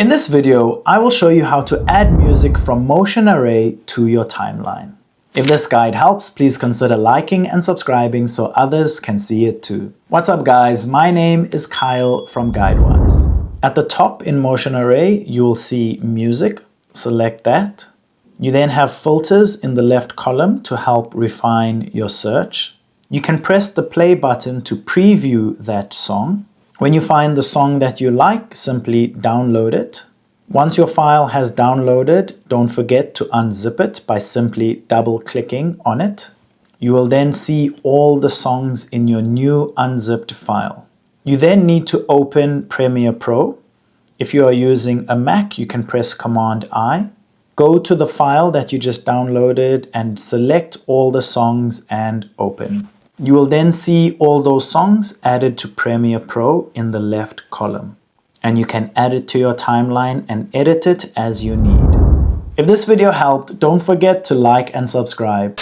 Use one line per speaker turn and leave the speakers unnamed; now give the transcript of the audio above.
In this video, I will show you how to add music from Motion Array to your timeline. If this guide helps, please consider liking and subscribing so others can see it too. What's up guys, my name is Kyle from GuideWise. At the top in Motion Array, you will see music. Select that. You then have filters in the left column to help refine your search. You can press the play button to preview that song. When you find the song that you like, simply download it. Once your file has downloaded, don't forget to unzip it by simply double-clicking on it. You will then see all the songs in your new unzipped file. You then need to open Premiere Pro. If you are using a Mac, you can press Command-I. Go to the file that you just downloaded and select all the songs and open. You will then see all those songs added to Premiere Pro in the left column. And you can add it to your timeline and edit it as you need. If this video helped, don't forget to like and subscribe.